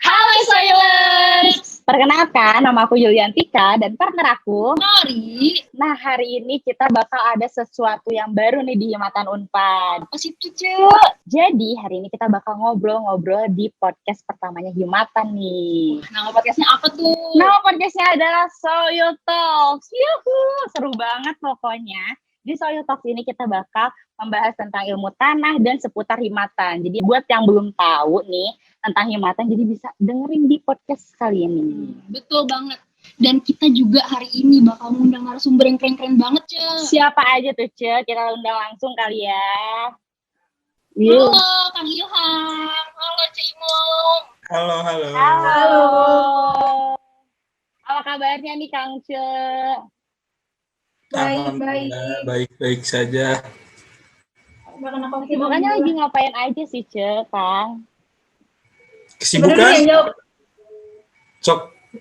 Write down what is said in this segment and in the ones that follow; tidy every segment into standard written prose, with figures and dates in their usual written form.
Halo Soilers! Perkenalkan, nama aku Yuliantika dan partner aku Nori. Nah, hari ini kita bakal ada sesuatu yang baru nih di Himatan Unpad. Apa sih itu, Cek? Jadi, hari ini kita bakal ngobrol-ngobrol di podcast pertamanya Himatan nih. Nama podcastnya apa tuh? Nama podcastnya adalah Soil Talks. Yuhu! Seru banget pokoknya. Di Soil Talks ini kita bakal membahas tentang ilmu tanah dan seputar Himatan. Jadi buat yang belum tahu nih tentang Himatan, jadi bisa dengerin di podcast kali ini. Betul banget. Dan kita juga hari ini bakal ngundang narasumber yang keren-keren banget, Cek. Siapa aja tuh, Cek? Kita undang langsung kali ya. Halo, Kang Ilham. Halo, Cik Imung. Halo. Halo. Apa kabarnya nih, Kang Cek? Baik saja. Kesibukannya lagi ngapain aja sih, Cek, Kang? Kesibukan? Cok,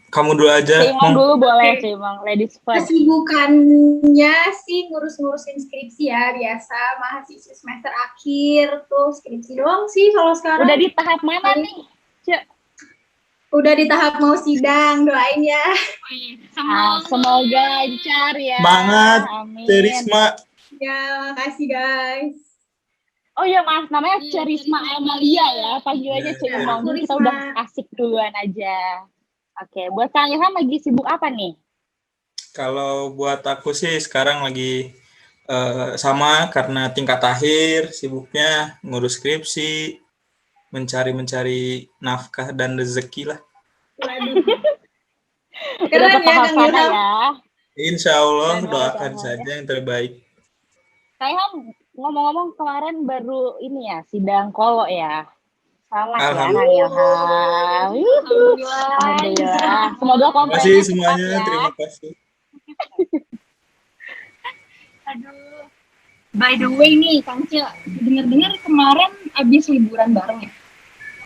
kamu dulu aja. Cimong dulu boleh, Cimong. Ladies first. Kesibukannya sih ngurus-ngurusin skripsi ya, biasa mahasiswa semester akhir tuh skripsi doang sih kalau sekarang. Udah di tahap mana nih, Cek? Udah di tahap mau sidang, doain ya. Semoga lancar ya. Semangat, amin. Cerisma. Ya, makasih guys. Oh iya, Mas, namanya Cerisma Amalia ya. Panggilannya Cimong. Jadi kita udah asik duluan aja. Oke, buat Kang Ilham lagi sibuk apa nih? Kalau buat aku sih sekarang lagi sama karena tingkat akhir, sibuknya ngurus skripsi, mencari nafkah dan rezeki lah. Keren ya, Kang Ilham. Ya. Insya Allah, doakan saja yang terbaik. Kang Ilham, ngomong-ngomong kemarin baru ini ya, sidang kolo ya. Selamat ya, Kang Ilham. Alhamdulillah. Semoga Terima komplainnya kasih cepat semuanya, ya. terima kasih. Aduh. By the way nih, Kang Cek, dengar-dengar kemarin abis liburan bareng ya?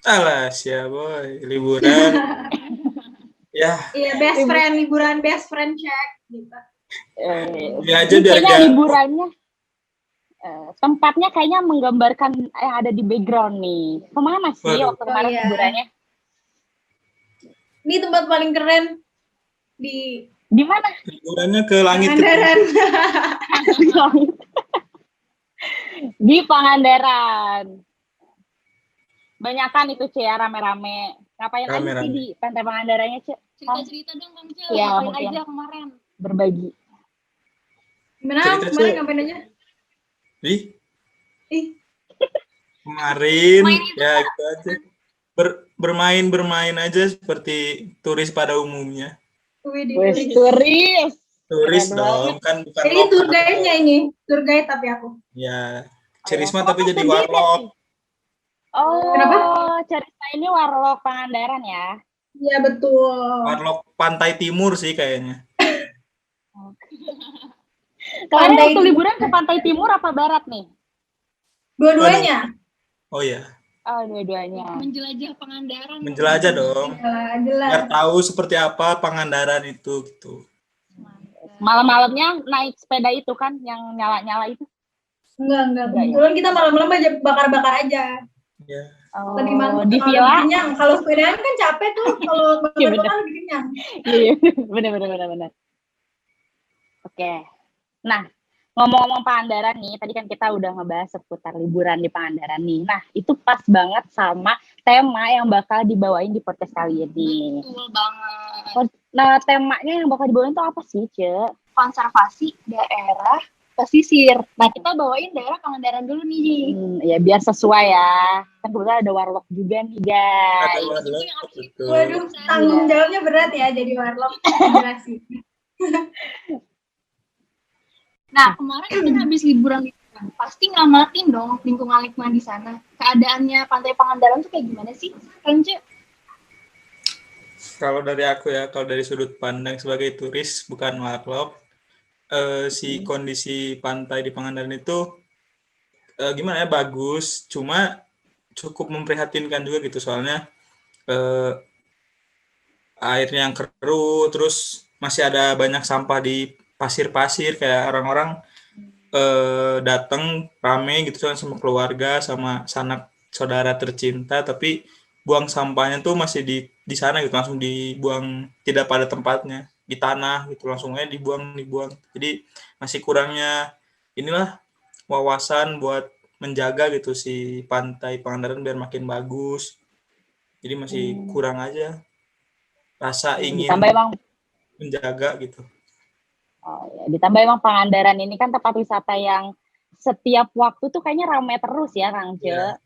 Alah, siap boy, liburan. Ya. Iya, liburan best friend check gitu. Ya aja biar kayaknya liburannya tempatnya kayaknya menggambarkan yang ada di background nih. Kemana sih waktu kemarin liburannya? Ini tempat paling keren di mana? Liburannya ke langit. Di Pangandaran. Banyakan itu Cek ya, rame-rame. Ngapain aja sih di Pantai Pangandarannya, Cek? Cerita-cerita dong, Kang Cek. Ya, ngapain aja kemarin? Berbagi. Gimana? Kemarin ngapain aja? Kemarin ya gitu aja. Bermain aja seperti turis pada umumnya. Turis dong, kan bukan jadi tour guide-nya ini, tour guide tapi aku. Ya, Cerisma tapi jadi warlock. Oh, kenapa? Cerisma ini warlock Pangandaran ya? Iya, betul. Warlock pantai timur sih kayaknya. Kalian waktu liburan ke pantai timur apa barat nih? Dua-duanya. Oh iya. Oh, dua-duanya. Menjelajah Pangandaran. Menjelajah dong. Jelas. Biar tahu seperti apa Pangandaran itu gitu. Malam-malamnya naik sepeda itu kan yang nyala-nyala itu? Enggak. Kebetulan kita malam-malam aja bakar-bakar aja. Ya. Oh, di villa. Kalau sepedaan kan capek tuh, kalau bakar-bakar lebih kenyang. Iya, benar. Oke. Nah, ngomong-ngomong Pangandaran nih, tadi kan kita udah ngebahas seputar liburan di Pangandaran nih. Nah, itu pas banget sama tema yang bakal dibawain di podcast kali ini. Betul banget. Nah, temanya yang bakal dibawain itu apa sih, Cek? Konservasi daerah pesisir. Nah, kita bawain daerah Pangandaran dulu nih. Ya, biar sesuai ya. Kan kebetulan ada warlock juga nih, guys. Ada warlock, betul. Waduh, tanggung jawabnya berat ya jadi warlock. Jelasin. Nah, kemarin kita habis liburan pasti ngamatin dong lingkungan di sana. Keadaannya Pantai Pangandaran tuh kayak gimana sih, Kang Cek? Kalau dari aku ya, kalau dari sudut pandang sebagai turis bukan warlock, kondisi pantai di Pangandaran itu gimana ya, bagus, cuma cukup memprihatinkan juga gitu, soalnya airnya yang keruh, terus masih ada banyak sampah di pasir-pasir kayak orang-orang datang rame gitu kan sama keluarga sama sanak saudara tercinta, tapi buang sampahnya tuh masih di sana gitu, langsung dibuang tidak pada tempatnya di tanah gitu, langsung aja dibuang. Jadi masih kurangnya inilah wawasan buat menjaga gitu si pantai Pangandaran biar makin bagus. Jadi masih kurang aja rasa ingin Ditambah emang menjaga gitu. ditambah emang Pangandaran ini kan tempat wisata yang setiap waktu tuh kayaknya ramai terus ya Kang Ce. Iya.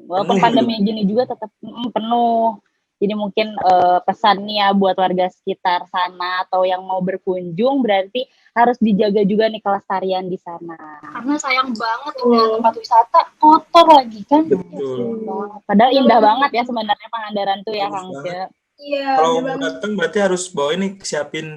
Walaupun Penuh pandemi gitu. gini juga tetap penuh. Jadi mungkin pesan nih ya buat warga sekitar sana atau yang mau berkunjung berarti harus dijaga juga nih kelestarian di sana. Karena sayang banget udah tempat wisata kotor lagi kan. Betul. Padahal indah banget ya sebenarnya Pangandaran tuh ya Bagus Kang Ce. banget. Iya, Kalau bener mau banget. datang berarti harus bawa ini, siapin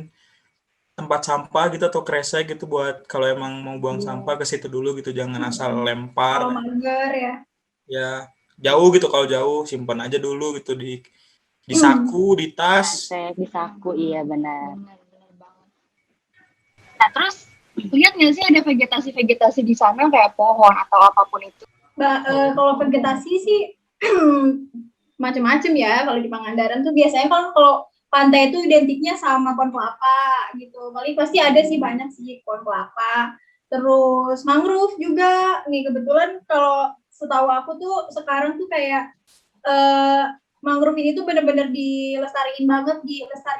tempat sampah gitu atau kresek gitu buat kalau emang mau buang sampah ke situ dulu gitu, jangan asal Kalau lempar. mager ya. Ya jauh gitu, kalau jauh simpan aja dulu gitu di saku, di tas. Kresek di saku, iya benar. Benar banget. Nah terus lihat nggak sih ada vegetasi di sana kayak pohon atau apapun itu? Kalau vegetasi sih macam-macam ya. Kalau di Pangandaran tuh biasanya kalau pantai itu identiknya sama pohon kelapa gitu. Paling pasti ada sih, banyak sih pohon kelapa. Terus mangrove juga. Nih kebetulan kalau setahu aku tuh sekarang tuh kayak mangrove ini tuh bener-bener dilestariin banget,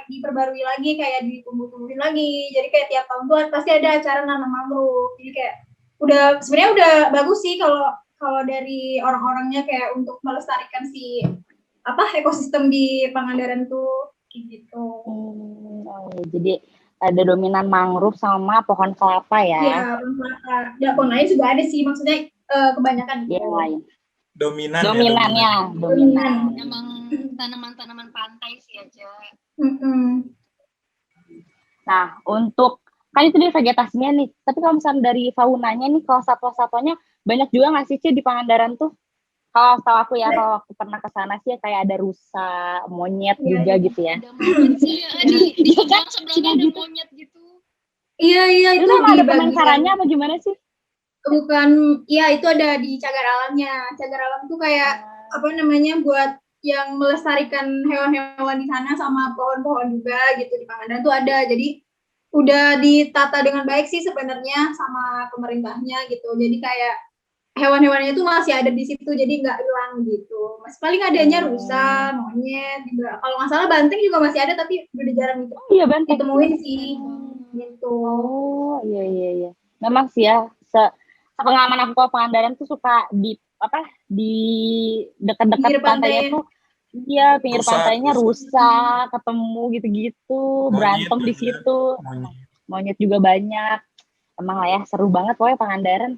diperbarui lagi, kayak ditumbuh-tumbuhin lagi. Jadi kayak tiap tahun tuh pasti ada acara nanam mangrove. Jadi kayak sebenarnya udah bagus sih kalau dari orang-orangnya kayak untuk melestarikan si ekosistem di Pangandaran tuh gitu. Jadi ada dominan mangrove sama pohon kelapa ya. Iya, pohon kelapa. Ya, pohon lain juga ada sih, maksudnya kebanyakan itu. Yang lain. Dominannya. Dominan. Emang tanaman-tanaman pantai sih aja. Nah, untuk kan itu dia vegetasinya nih. Tapi kalau misalnya dari faunanya nih, kalau satwa-satwanya banyak juga nggak sih di Pangandaran tuh? Kalau tahu aku ya, kalau aku pernah ke sana sih kayak ada rusa, monyet juga gitu ya. Ada monyet sih ya, di seberang-sebelahnya ada monyet gitu. Iya, itu ada pemancarannya apa gimana sih? Bukan, iya itu ada di cagar alamnya. Cagar alam tuh kayak buat yang melestarikan hewan-hewan di sana sama pohon-pohon juga gitu di Pangandaran tuh ada. Jadi udah ditata dengan baik sih sebenarnya sama pemerintahnya gitu. Jadi kayak hewan-hewannya itu masih ada di situ, jadi nggak hilang gitu. Masih paling adanya rusa, monyet juga. Kalau nggak salah banteng juga masih ada, tapi udah jarang gitu. Iya banteng. Ditemuin sih, gitu. Oh iya. Memang sih ya, sepengalaman aku ke Pangandaran tuh suka di dekat-dekat pantainya tuh. Iya, pinggir pantainya rusa, ketemu gitu-gitu, berantem di situ. Monyet juga banyak. Emang lah ya, seru banget pokoknya Pangandaran.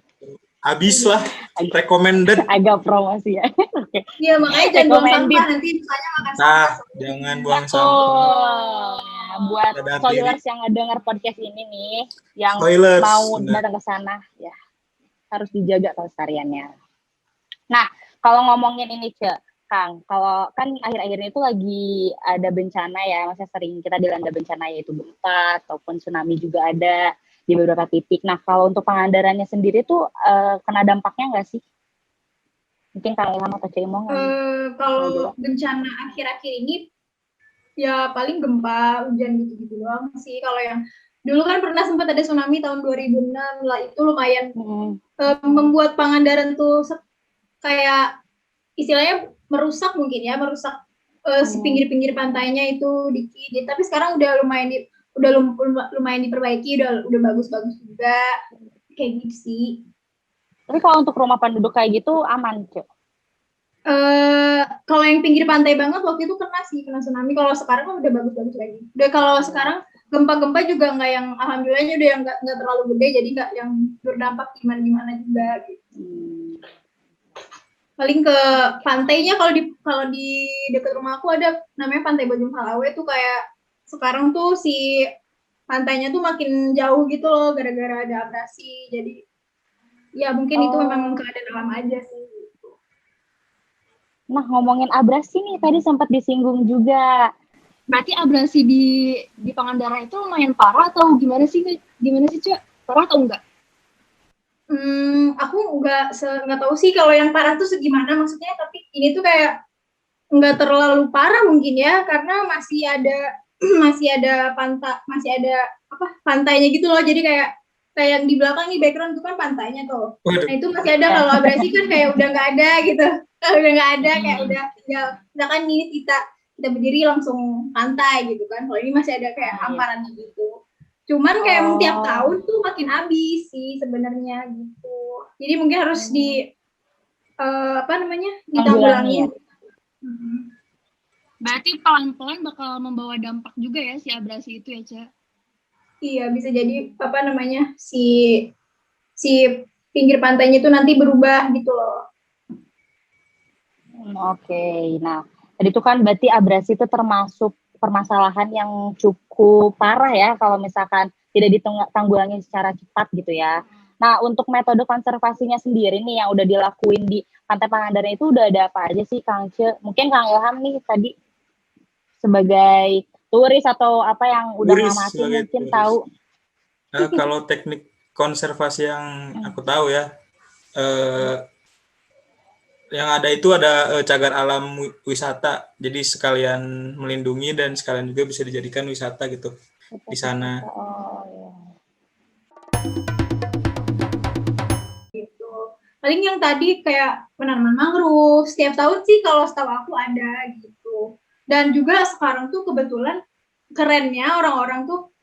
Habis lah, recommended. Agak promosi ya. Iya, makanya jangan buang sampah, nanti misalnya makan sampah. Jangan buang sampah. Nah, buat spoilers yang ngedenger podcast ini nih, yang mau datang ke sana, ya harus dijaga kelestariannya. Nah, kalau ngomongin ini, Kang, kalau kan akhir-akhir ini tuh lagi ada bencana ya, maksudnya sering kita dilanda bencana yaitu gempa ataupun tsunami juga ada di beberapa titik. Nah, kalau untuk Pangandarannya sendiri tuh kena dampaknya nggak sih? Mungkin Kang Ilham atau Cimong? Kalau bencana akhir-akhir ini, ya paling gempa, hujan gitu-gitu doang sih. Kalau yang dulu kan pernah sempat ada tsunami tahun 2006 lah, itu lumayan membuat Pangandaran tuh kayak istilahnya merusak si pinggir-pinggir pantainya itu dikit. Tapi sekarang udah lumayan diperbaiki, udah bagus-bagus juga kayak gitu sih. Tapi kalau untuk rumah penduduk kayak gitu aman, Cuk? Kalau yang pinggir pantai banget waktu itu kena tsunami. Kalau sekarang kan udah bagus-bagus lagi. Udah kalau sekarang gempa-gempa juga nggak yang, alhamdulillahnya udah yang nggak terlalu gede, jadi nggak yang berdampak gimana juga gitu. Paling ke pantainya, kalau di dekat rumah aku ada namanya Pantai Bojong Salawe tuh, kayak sekarang tuh si pantainya tuh makin jauh gitu loh gara-gara ada abrasi. Jadi ya mungkin itu memang keadaan alam aja sih. Nah, ngomongin abrasi nih, tadi sempat disinggung juga. Berarti abrasi di Pangandaran itu lumayan parah atau gimana sih? Gimana sih, Cak? Parah atau enggak? Aku nggak tahu sih kalau yang parah tuh segimana maksudnya, tapi ini tuh kayak nggak terlalu parah mungkin ya, karena masih ada masih ada apa pantainya gitu loh, jadi kayak yang di belakang nih background itu kan pantainya tuh. Waduh. Nah itu masih ada. Kalau abrasi kan kayak udah nggak ada gitu. Kalau udah nggak ada kayak udah tinggal misalkan ini kita berdiri langsung pantai gitu kan. Kalau ini masih ada kayak hamparannya gitu. Cuman kayak tiap tahun tuh makin habis sih sebenarnya gitu. Jadi mungkin harus ditanggulangi. Berarti pelan-pelan bakal membawa dampak juga ya si abrasi itu ya, Cak? Iya, bisa jadi si pinggir pantainya itu nanti berubah gitu loh. Oke. Nah, tadi itu kan berarti abrasi itu termasuk permasalahan yang cukup parah ya kalau misalkan tidak ditanggulangi secara cepat gitu ya. Nah, untuk metode konservasinya sendiri nih yang udah dilakuin di Pantai Pangandaran itu udah ada apa aja sih, Kang Ce? Mungkin Kang Ilham nih tadi sebagai turis atau apa yang udah ngamati mungkin tahu. Nah, kalau teknik konservasi yang aku tahu ya, yang ada itu ada cagar alam wisata, jadi sekalian melindungi dan sekalian juga bisa dijadikan wisata gitu di sana. Gitu. Paling yang tadi kayak penanaman mangrove setiap tahun sih kalau setahu aku ada gitu. Dan juga sekarang tuh kebetulan kerennya orang-orang tuh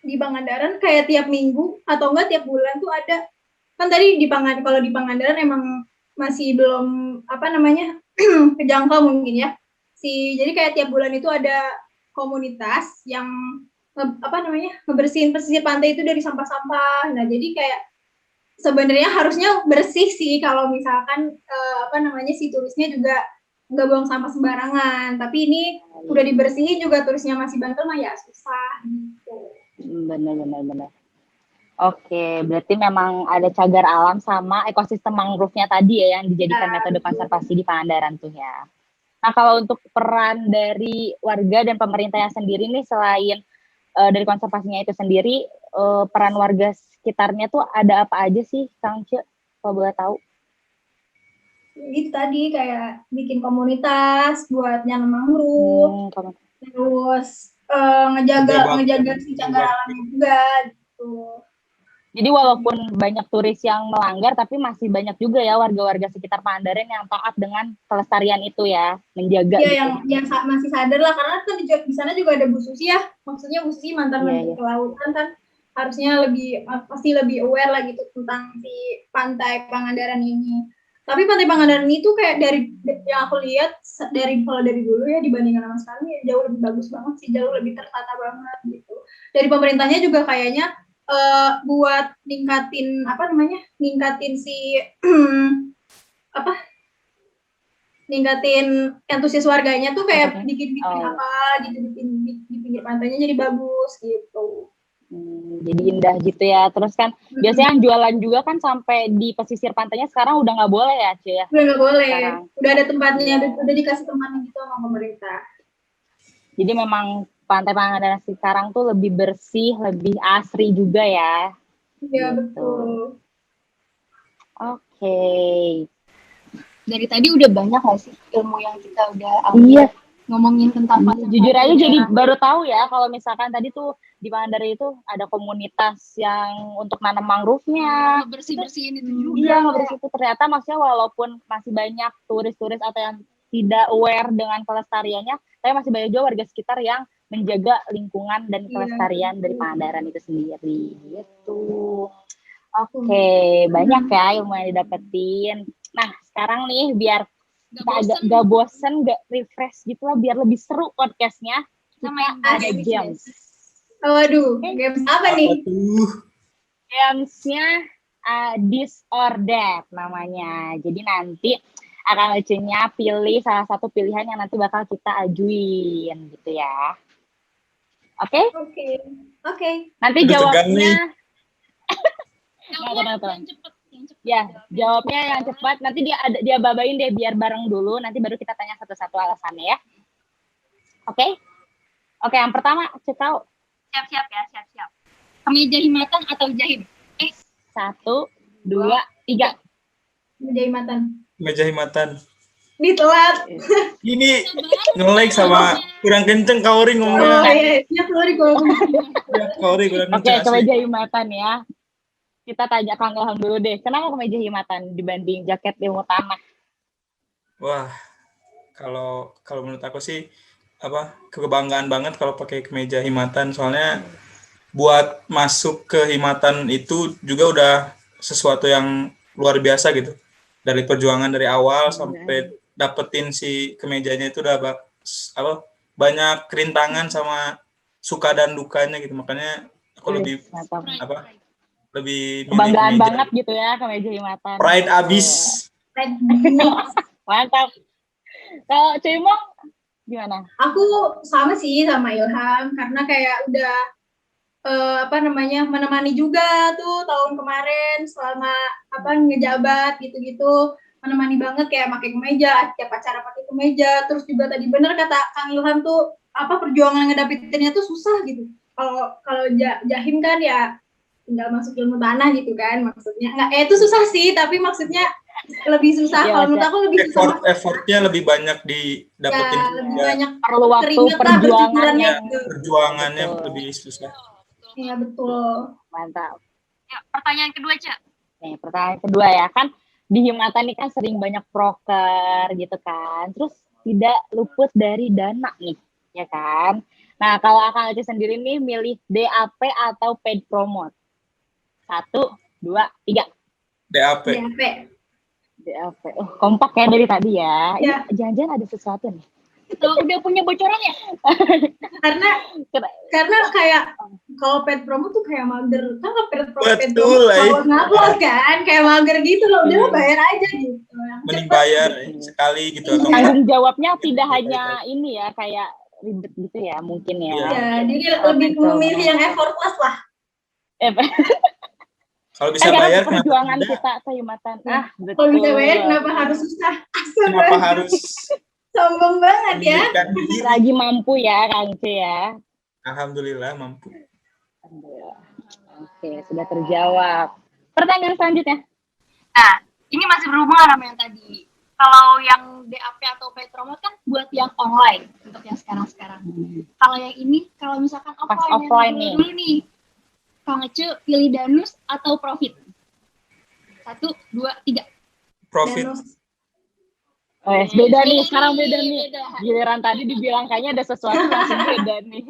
di Pangandaran kayak tiap minggu atau enggak tiap bulan tuh ada. Kan tadi kalau di Pangandaran emang masih belum kejangkau mungkin ya. Jadi kayak tiap bulan itu ada komunitas yang ngebersihin pesisir pantai itu dari sampah-sampah. Nah, jadi kayak sebenarnya harusnya bersih sih kalau misalkan si turisnya juga nggak buang sampah sembarangan. Tapi ini udah dibersihin juga turisnya masih bandel mah ya susah gitu. Benar. Oke, berarti memang ada cagar alam sama ekosistem mangrove-nya tadi ya yang dijadikan metode konservasi di Pangandaran tuh ya. Nah, kalau untuk peran dari warga dan pemerintahnya sendiri nih selain dari konservasinya itu sendiri, peran warga sekitarnya tuh ada apa aja sih, Kang Ce? Kalau boleh tahu? Itu tadi kayak bikin komunitas buat nanam mangrove, terus ngejaga si cagar alamnya juga gitu. Jadi walaupun banyak turis yang melanggar, tapi masih banyak juga ya warga-warga sekitar Pangandaran yang taat dengan kelestarian itu ya, menjaga. Iya, gitu. yang masih sadar lah, karena kan di sana juga ada Bu Susi ya, maksudnya Bu Susi mantan Menteri Kelautan kan, harusnya pasti lebih aware lah gitu tentang si Pantai Pangandaran ini. Tapi Pantai Pangandaran itu kayak dari yang aku lihat kalau dari dulu ya dibandingkan sama sekarang ya jauh lebih bagus banget sih, jauh lebih tertata banget gitu. Dari pemerintahnya juga kayaknya buat ningkatin antusias warganya tuh kayak bikin gitu di pinggir pantainya jadi bagus gitu. Jadi indah gitu ya. Terus kan biasanya yang jualan juga kan sampai di pesisir pantainya sekarang udah nggak boleh ya, Ce ya? Udah nggak boleh. Sekarang. Udah ada tempatnya, udah dikasih tempatnya gitu sama pemerintah. Jadi memang Pantai Pangandaran sekarang tuh lebih bersih, lebih asri juga ya. Iya, gitu. Betul. Oke. Dari tadi udah banyak nggak sih ilmu yang kita udah ambil ngomongin tentang Pantai Jujur aja jadi baru tahu ya kalau misalkan tadi tuh di Pangandaran itu ada komunitas yang untuk nanam mangrove-nya. Bersih-bersihin itu juga. Iya, ngebersih itu ternyata maksudnya walaupun masih banyak turis-turis atau yang tidak aware dengan kelestariannya, tapi masih banyak juga warga sekitar yang menjaga lingkungan dan kelestarian dari Pangandaran itu sendiri gitu. Oke, banyak ya ilmu yang didapetin. Nah, sekarang nih biar kita agak gak bosen, gak refresh gitu lah, biar lebih seru podcastnya, kita ada games. Waduh, games apa nih? Gamesnya This or That namanya. Jadi nanti akan lucunya pilih salah satu pilihan yang nanti bakal kita ajuin gitu ya. Oke? Oke. Nanti jawabnya Ya, jawabnya yang cepat. Nanti dia babain deh biar bareng dulu. Nanti baru kita tanya satu-satu alasannya ya. Oke? Oke, yang pertama Cikau. Siap-siap ya, siap-siap. Kemeja himatan atau jahit? 1, 2, 3. Meja himatan. Meja himatan. Ditelat. Ini nge-lag sama kurang kenceng Kaori Oh ngomongnya. iya, sorry kalau Ya, Kaori kurang Oke, kenceng asli. kemeja himatan ya. Kita tanya Kang Ilham dulu deh. Kenapa kemeja himatan dibanding jaket ilmu tanah? Wah, kalau menurut aku sih kebanggaan banget kalau pakai kemeja himatan, soalnya buat masuk ke himatan itu juga udah sesuatu yang luar biasa gitu. Dari perjuangan dari awal sampai dapetin si kemejanya itu udah banyak kerintangan sama suka dan dukanya gitu. Makanya aku lebih Mantap. lebih milih Kebanggaan kemeja. banget gitu ya kemeja himatan. Pride abis. Mantap. Kalau Cimong gimana? Aku sama sih sama Ilham karena kayak udah menemani juga tuh tahun kemarin selama ngejabat gitu-gitu, menemani banget kayak pakai kemeja, tiap acara pakai kemeja. Terus juga tadi bener kata Kang Ilham tuh perjuangan ngedapetinnya tuh susah gitu. Kalau Jahim kan ya tinggal masuk ilmu tanah gitu kan, maksudnya nggak itu susah sih, tapi maksudnya lebih susah. Kalau menurut aku lebih susah. Effortnya lebih banyak didapetin. Ya, lebih banyak perlu waktu keringet lah, perjuangannya. Perjuangannya Betul. lebih susah. Iya betul. Mantap. Ya, pertanyaan kedua, Cak. Nih, pertanyaan kedua ya kan, di himatan ini kan sering banyak proker gitu kan, terus tidak luput dari dana nih, ya kan. Nah, kalau Akang Aci sendiri nih milih DAP atau paid promote? 1, 2, 3. DAP. DAP. Oh, kompak ya dari tadi ya. Ya. Ini jangan-jangan ada sesuatu nih. Udah punya bocorannya? karena kayak kalau paid promo tuh kayak mager kan, paid Betul, promo ngupload kan kayak mager gitu loh, udah bayar aja gitu. Mending bayar sekali gitu atau Tanggung jawabnya tidak hanya ini ya, kayak ribet gitu ya mungkin ya. Ya, jadi lebih memilih yang effortless lah. Kalau bisa bayar perjuangan kita ke himatan. Betul. Kalau bisa bayar kenapa harus susah? Kenapa harus sombong banget ya? Lagi mampu ya Kang C ya. Alhamdulillah mampu. Oke, sudah terjawab. Pertanyaan selanjutnya. Nah, ini masih berhubungan sama yang tadi. Kalau yang DAP atau paid promote kan buat yang online untuk yang sekarang-sekarang. Kalau yang ini, kalau misalkan offline nih. Dulu nih, Kang Ece pilih Danus atau Profit? 1, 2, 3. Profit. Beda nih, sekarang beda nih. Giliran tadi dibilang kayaknya ada sesuatu langsung beda nih.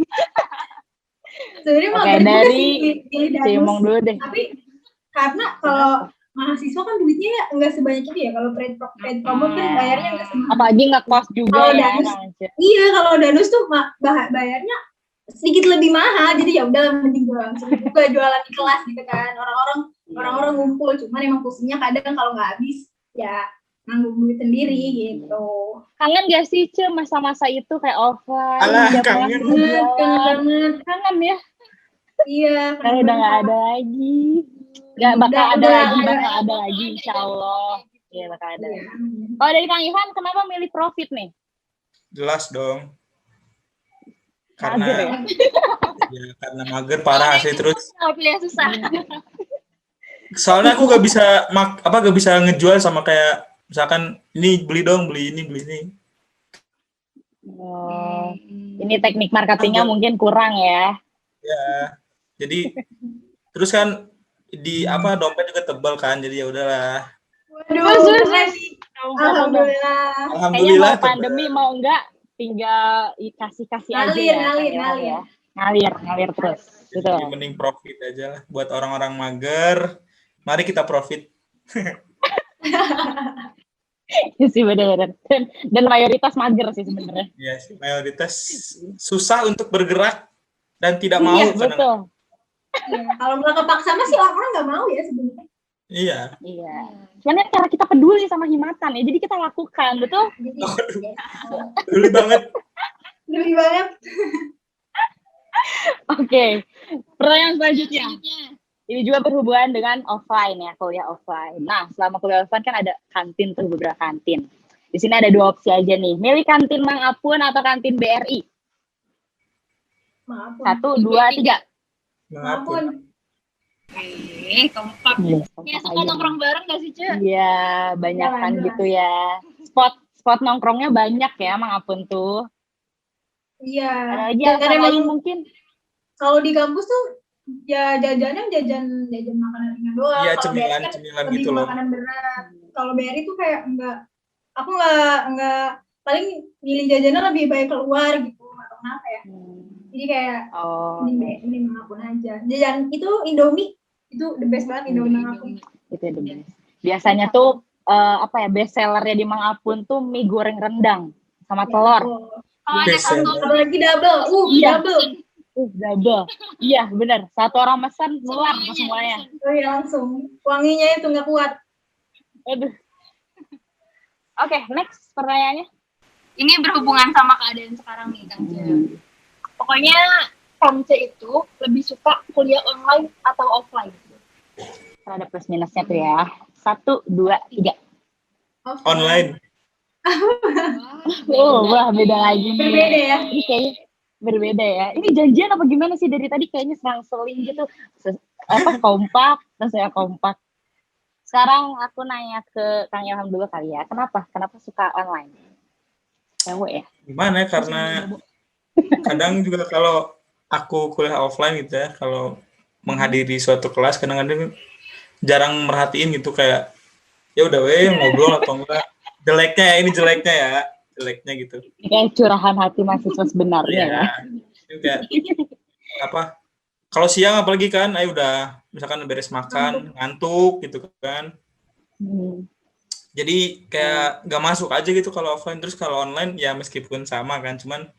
Sebenarnya dari Cimong dulu deh. Tapi karena kalau mahasiswa kan duitnya nggak sebanyak itu ya, kalau paid promote kan bayarnya nggak sebanyak. Apalagi ngekos juga kalau ya. Danus, iya kalau Danus tuh bayarnya sedikit lebih mahal, jadi ya udah mending langsung juga jualan di kelas gitu kan, orang-orang ngumpul, cuman emang pusingnya kadang kalau nggak habis ya nanggung duit sendiri gitu. Kangen gak sih Ce masa-masa itu kayak offline? Alah, kangen banget. Kangen ya? Iya. Kalau udah nggak ada lagi, nggak bakal ada lagi, insya Allah. Iya bakal ada. Kalau dari Kang Ivan, kenapa milih Profit nih? Jelas dong. Mager ya? Karena mager parah sih terus. Pilih susah. Soalnya aku gak bisa ngejual sama kayak misalkan ini beli dong, beli ini. Ini teknik marketingnya mungkin kurang ya. Ya. Jadi terus kan dompet juga tebal kan, jadi ya udahlah. Waduh, alhamdulillah. Kayaknya mau pandemi mau enggak tinggal kasih aja ya. Ngalir terus. Gitu. Jadi mending Profit aja lah buat orang-orang mager. Mari kita Profit. Sih benar-benar. Dan mayoritas mager sih sebenarnya. Iya sih, mayoritas susah untuk bergerak dan tidak mau. Iya, betul. Ya, kalau nggak kepaksa mah sih orang nggak mau ya sebenarnya. Iya. Sebenarnya cara kita peduli sama himatan ya, jadi kita lakukan, betul? Peduli banget. Oke, pertanyaan selanjutnya. Ini juga berhubungan dengan offline ya, kuliah offline. Nah, selama kuliah offline kan ada kantin tuh, beberapa kantin. Di sini ada 2 opsi aja nih, milih kantin Mang Apun atau kantin BRI? Maaf. 1, 2, 3. Mengapun. Kompak. Ya, suka nongkrong bareng gak sih, Ce? Iya, banyak kan Jelas. gitu ya. Spot nongkrongnya banyak ya, Mangapun tuh. Iya. Ada lagi Dan yang lain emang mungkin? kalau di kampus tuh ya jajan makanan ringan doang. Iya, Kalau BRI kan cemilan lebih gitu ke loh. makanan berat. Kalau BRI tuh kayak aku enggak paling milih jajannya lebih baik keluar gitu atau kenapa ya. Jadi kayak ini manapun aja. Jajan itu Indomie itu the best banget Indomie manapun. Itu the best. Biasanya tuh best sellernya di Mangapun tuh mie goreng rendang sama telur. Kalau ada Best satu, seller. Apalagi double. Iya. Double. Double. Iya, benar. Satu orang pesan keluar semuanya. Oh iya langsung. Wanginya itu nggak kuat. Aduh. Oke, next pertanyaannya. ini berhubungan sama keadaan sekarang nih, Kang Ce. Pokoknya Kang Ce itu lebih suka kuliah online atau offline? Ada plus minusnya tuh ya. 1, 2, 3. Online. Wah, beda lagi nih. Berbeda ya. Ini kayaknya berbeda ya. Ini janjian apa gimana sih dari tadi kayaknya selang-seling gitu. Kompak, terus saya kompak. Sekarang aku nanya ke Kang Ilham dulu kali ya. Kenapa suka online? Cewek ya? Gimana ya, karena kadang juga kalau aku kuliah offline gitu ya, kalau menghadiri suatu kelas kadang-kadang jarang merhatiin gitu, kayak ya udah ngobrol atau enggak. Jeleknya gitu. Ini kayak curahan hati mahasiswa sebenarnya ya. Itu kayak apa? Kalau siang apalagi kan, udah misalkan beres makan, ngantuk gitu kan. Jadi kayak gak masuk aja gitu kalau offline. Terus kalau online ya meskipun sama kan, cuman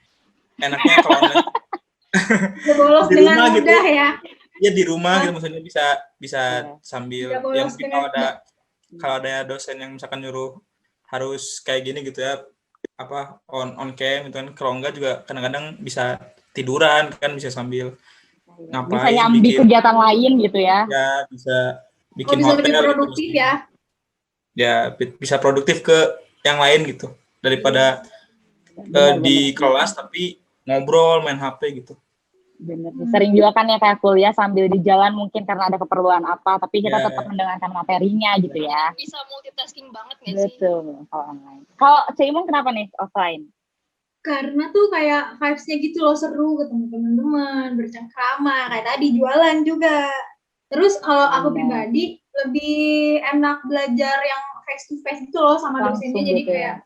enaknya kalau online bolos di dengan rumah mudah gitu. ya. Ya di rumah gitu, maksudnya bisa sambil yang mungkin kalau ada dosen yang misalkan nyuruh harus kayak gini gitu ya, apa on cam gitu kan. Kalau enggak juga kadang-kadang bisa tiduran kan, bisa sambil ngapain, bisa nyambi kegiatan lain gitu ya. Ya bisa bikin bisa hotel lebih produktif gitu, ya. Ya bisa produktif ke yang lain gitu daripada di kelas tapi ngobrol main HP gitu. Bener. Sering juga kan ya kayak kuliah sambil di jalan mungkin karena ada keperluan apa, tapi kita tetap mendengarkan materinya gitu ya. Bisa multitasking banget gak sih? Betul, kalau online. Kalau Cimung kenapa nih offline? Karena tuh kayak vibes-nya gitu loh, seru ketemu teman-teman, bercengkrama, kayak tadi jualan juga. Terus kalau aku pribadi lebih enak belajar yang face to face gitu loh sama dosennya, jadi gitu kayak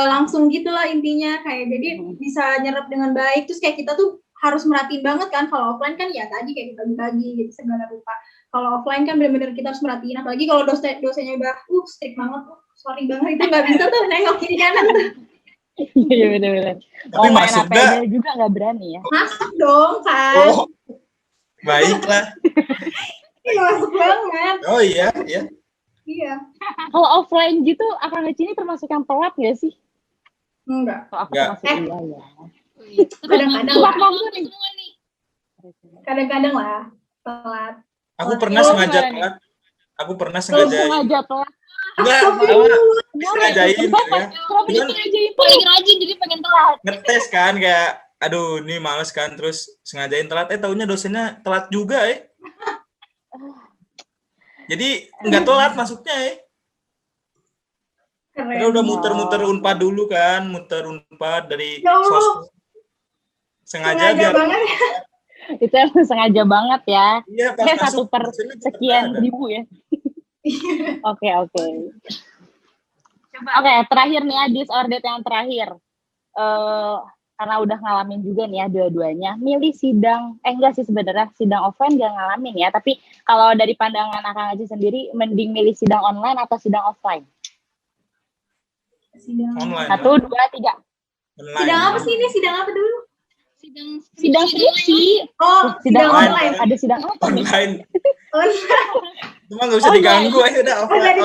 langsung gitulah intinya, kayak jadi bisa nyerap dengan baik. Terus kayak kita tuh harus merhatiin banget kan. Kalau offline kan ya tadi kayak dibagi-bagi gitu segala rupa. Kalau offline kan benar-benar kita harus merhatiin, apalagi kalau dosennya udah strict banget, sorry banget itu nggak bisa tuh nengok kiri kanan tuh. Iya benar-benar. Tapi masuk juga nggak berani ya. Masuk dong kan. Oh, baiklah. Iya masuk banget. Oh iya. Iya. Kalau offline gitu, Akang ini termasuk yang telat nggak sih? Enggak. Kalau aku termasuk iya ya. Kadang-kadang lah. Semua nih. Kadang-kadang lah telat. Aku pernah sengaja telat. Sengaja telat. Enggak, sengajain ya. Cuman paling rajin jadi pengen telat. Ngetes kan kayak aduh ini males kan, terus sengajain telat, taunya dosennya telat juga jadi nggak telat masuknya karena udah muter-muter Unpad dulu kan, muter Unpad dari sosmed sengaja biar banget. Itu emang sengaja banget ya. Iya, pas 1/sekian ribu ya. Oke. Oke, terakhir nih ya, disordered yang terakhir. Karena udah ngalamin juga nih ya dua-duanya. Milih sidang, enggak sih sebenarnya sidang offline gak ngalamin ya. Tapi kalau dari pandangan Akang Aji sendiri, mending milih sidang online atau sidang offline? Sidang online. 1, 2, 3. Sidang apa sih ini? Sidang apa dulu? Sidang skripsi. Oh, sidang online. Ada sidang apa? Online. Cuma nggak bisa diganggu udah offline.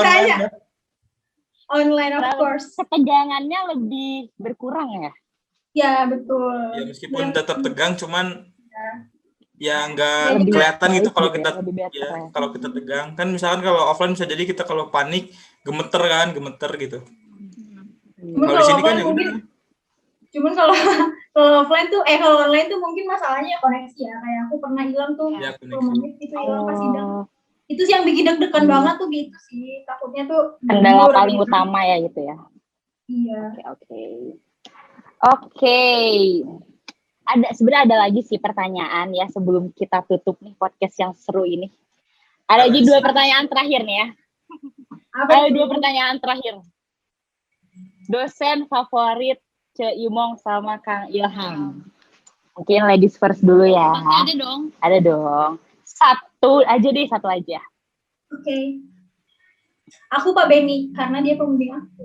Online of course. Ketegangannya lebih berkurang ya? Ya betul. Ya meskipun tetap tegang, cuman ya nggak kelihatan gitu kalau kita kalau kita tegang kan. Misalkan kalau offline bisa jadi kita kalau panik gemeter gitu. Kalau di sini kan ya udah. Cuman kalau Kalau offline tuh, kalau online tuh mungkin masalahnya koneksi ya. Kayak aku pernah hilang tuh, Ya, 10 menit itu hilang pas sidang. Oh, Itu sih yang bikin deg-degan banget tuh gitu sih. Takutnya tuh kendala gugur paling gitu. utama ya gitu ya. Iya. Oke. Sebenarnya ada lagi sih pertanyaan ya sebelum kita tutup nih podcast yang seru ini. Ada lagi 2 pertanyaan terakhir nih ya. Ada 2 pertanyaan terakhir. Dosen favorit Cek Yumong sama Kang Ilham. Mungkin ladies first dulu ya. Pasti ada dong. Ada dong. Satu aja. Oke. Aku Pak Beni karena dia pembimbing aku.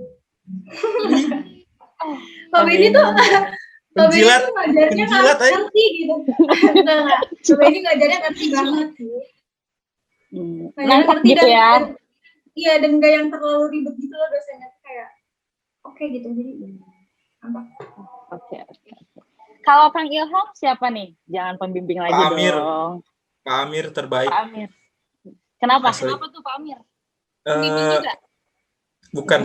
Pak Beni tuh Penjilat, ngajarnya ngerti gitu. Enggak. Pak Beni ngajarnya ngerti banget sih. Nangkep gitu ya. Iya, dan gak yang terlalu ribet gitu loh dosennya tuh kayak oke gitu. Jadi nampak. Oke. Kalau Kang Ilham siapa nih? Jangan pembimbing lagi Pak Amir. dong. Pak Amir terbaik. Pak Amir. Kenapa? Asli. Kenapa tuh Pak Amir? Pembimbing juga? Bukan.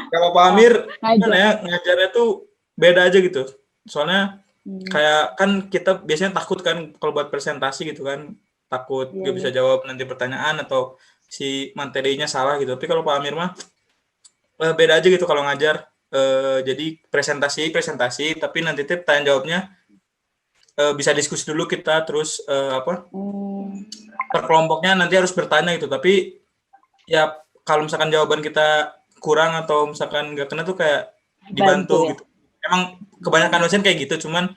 Kalau Pak Amir gimana ya, ngajarnya tuh beda aja gitu. Soalnya kayak kan kita biasanya takut kan kalau buat presentasi gitu kan, takut gak bisa jawab nanti pertanyaan atau si materinya salah gitu. Tapi kalau Pak Amir mah beda aja gitu kalau ngajar. Jadi presentasi tapi nanti tanya jawabnya bisa diskusi dulu kita, terus per kelompoknya nanti harus bertanya gitu. Tapi ya kalau misalkan jawaban kita kurang atau misalkan nggak kena tuh kayak dibantu gitu. Emang kebanyakan dosen kayak gitu, cuman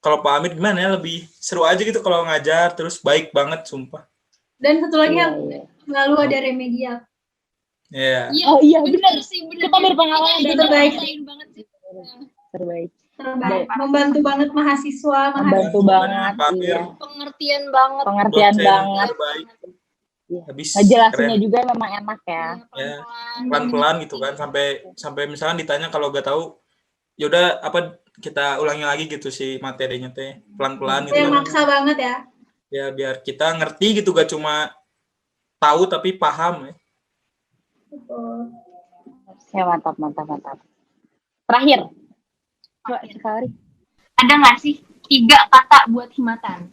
kalau Pak Amir gimana ya, lebih seru aja gitu kalau ngajar, terus baik banget sumpah. Dan satu lagi selalu ada remedial. Iya. Oh iya benar sih. Kita berpengalaman itu terbaik banget sih. Terbaik. Membantu banget mahasiswa. Membantu banget. Iya. Pengertian banget. Terbaik. Habis ngejelasinnya juga memang enak ya. Pelan-pelan gitu kan, sampai misalkan ditanya kalau gak tahu, yaudah kita ulangi lagi gitu si materinya teh pelan-pelan gitu. Yang maksa banget ya. Ya biar kita ngerti gitu, gak cuma tahu tapi paham ya. Betul. Ya mantap. Terakhir. Sekali. Ada nggak sih 3 kata buat himatan?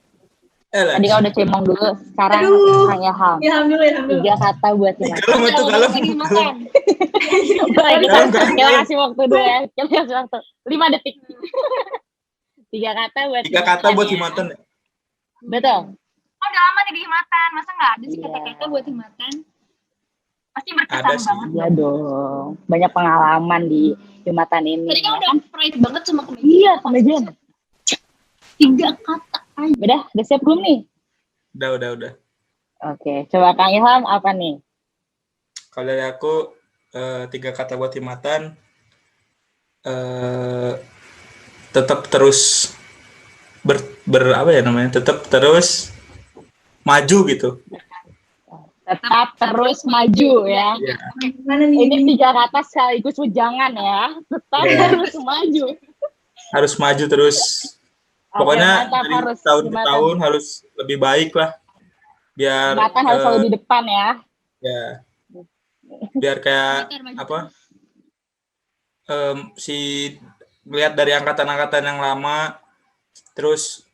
Tadi kalau udah cemong dulu, sekarang Kang Ilham. Ilham dulu. 3 kata buat himatan. Kalau Baik, kita kasih waktu dulu ya. Kita kasih waktu 5 detik. 3 kata buat himatan. Betul. Udah lama nih di himatan, masa nggak ada sih kata-kata buat himatan? Pasti berkesan banget. Iya dong. Banyak pengalaman di himatan ini. Tadi kan udah pride banget sama kemeja. Iya, kemeja. 3 kata aja. Udah siap belum nih? Udah. Oke, coba Kang Ilham apa nih? Kalau dari aku 3 kata buat himatan, tetap terus tetap terus maju gitu. Tetap terus maju ya. Ini 3 kata sekaligus ujangan ya. Tetap terus maju. Harus maju terus. Pokoknya dari tahun ke tahun harus lebih baik lah. Biar himatan harus selalu di depan ya. Ya. Biar kayak lihat dari angkatan-angkatan yang lama, terus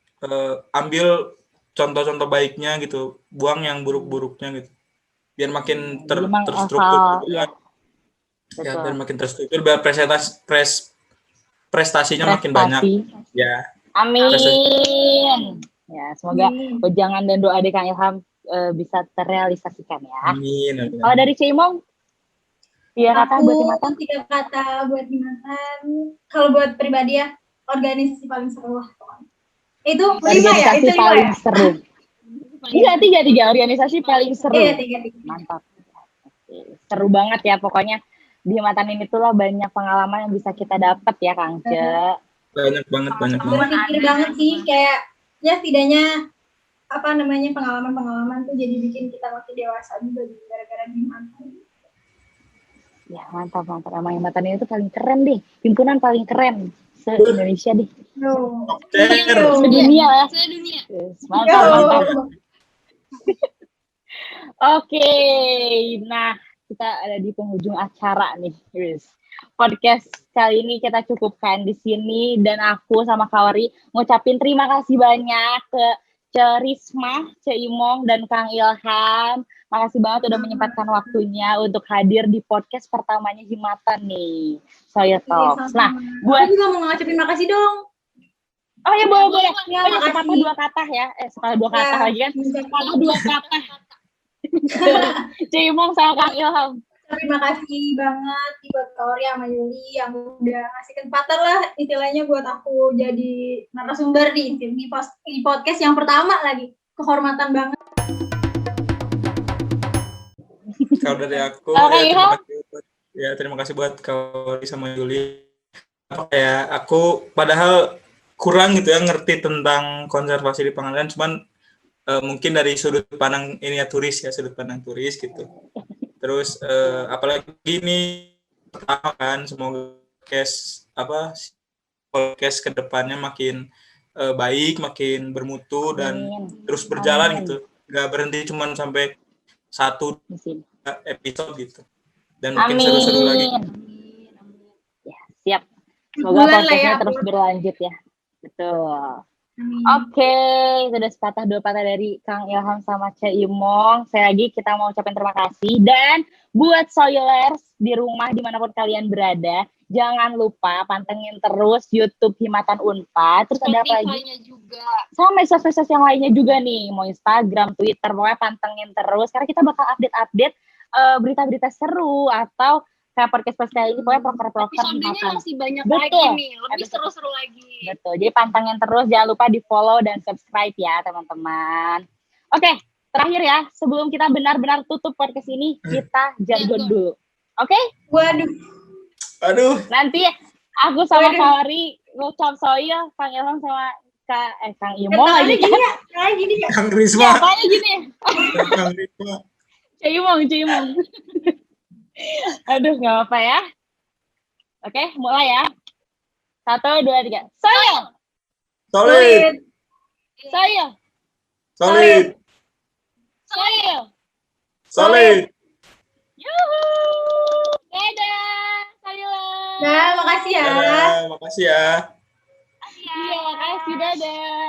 ambil contoh-contoh baiknya gitu, buang yang buruk-buruknya gitu, biar makin terstruktur gitu, ya biar makin terstruktur, biar prestasinya makin banyak ya. Amin. Ya, semoga ujangan dan doa dari Kang Ilham bisa terrealisasikan ya. Amin. Kalau dari Cimong, 3 kata buat himatan? 3 kata buat himatan. Kalau buat pribadi ya, organisasi paling seru lah. Itu 5 ya? Itu 5 paling ya? seru. Iya, 3 organisasi paling seru. Iya, 3. Mantap. Oke. Seru banget ya pokoknya. Di himatan ini tuh lah banyak pengalaman yang bisa kita dapat ya Kang Ce. Banyak banget. Berpikir banget sih, kayak ya setidaknya pengalaman-pengalaman tuh jadi bikin kita makin dewasa juga gara-gara di himatan. Ya mantap. Emang himatan ini tuh paling keren deh. Himpunan paling keren se-Indonesia deh. Sedunia ya. Mantap. Oke, nah kita ada di penghujung acara nih, guys. podcast kali ini kita cukupkan di sini, dan aku sama Kawari ngucapin terima kasih banyak ke Risma, Imong, dan Kang Ilham. Makasih banget udah menyempatkan waktunya untuk hadir di podcast pertamanya Himatan nih, Soyo Talks. Nah, Aku juga mau ngucapin makasih dong. Oh ya, boleh. Ya, Oh ya, sepatah dua kata ya. Sepatah dua kata lagi kan. Sepatah dua kata. Imong sama Kang Ilham. Terima kasih banget buat Kawari sama Yuli yang udah ngasih kesempatan lah istilahnya buat aku jadi narasumber di podcast yang pertama lagi. Kehormatan banget. Kalau dari aku terima kasih buat Kawari sama Yuli. Aku padahal kurang gitu ya ngerti tentang konservasi di Pangandaran, cuman mungkin dari sudut pandang sudut pandang turis gitu. Terus apalagi ini pertama kan, semoga podcast kedepannya makin baik, makin bermutu dan terus berjalan gitu, nggak berhenti cuman sampai satu episode gitu, dan makin seru-seru lagi. Ya, siap. Semoga podcastnya terus berlanjut ya. Betul. Oke, itu udah sepatah dua patah dari Kang Ilham sama Imong. Saya lagi kita mau ucapin terima kasih. Dan buat Soilers di rumah dimanapun kalian berada, jangan lupa pantengin terus YouTube Himatan Unpad. Terus ada apa lagi? Juga. Sama sosial yang lainnya juga nih, mau Instagram, Twitter, pokoknya pantengin terus. Karena kita bakal update berita-berita seru atau kayak podcast kali ini, pokoknya proker-proker Episodenya masih banyak lagi nih, lebih seru-seru lagi. Betul, jadi pantengin terus, jangan lupa di follow dan subscribe ya teman-teman. Oke, terakhir ya, sebelum kita benar-benar tutup podcast ini, kita jargon dulu. Oke? Aduh. Nanti aku sama Kawari ngucap Soyo, Kang Ilham sama Kang Imong lagi kan? Gini ya. Kang Risma. Apanya gini? Kang Risma. Imong. Aduh, nggak apa ya. Oke, mulai ya. 1, 2, 3. Soyo. Solid. Soyo. Solid. Soyo. Solid. Yuhu. Dadah. Soyo. Nah, makasih ya. Dadah, makasih ya. Iya, makasih. Dadah.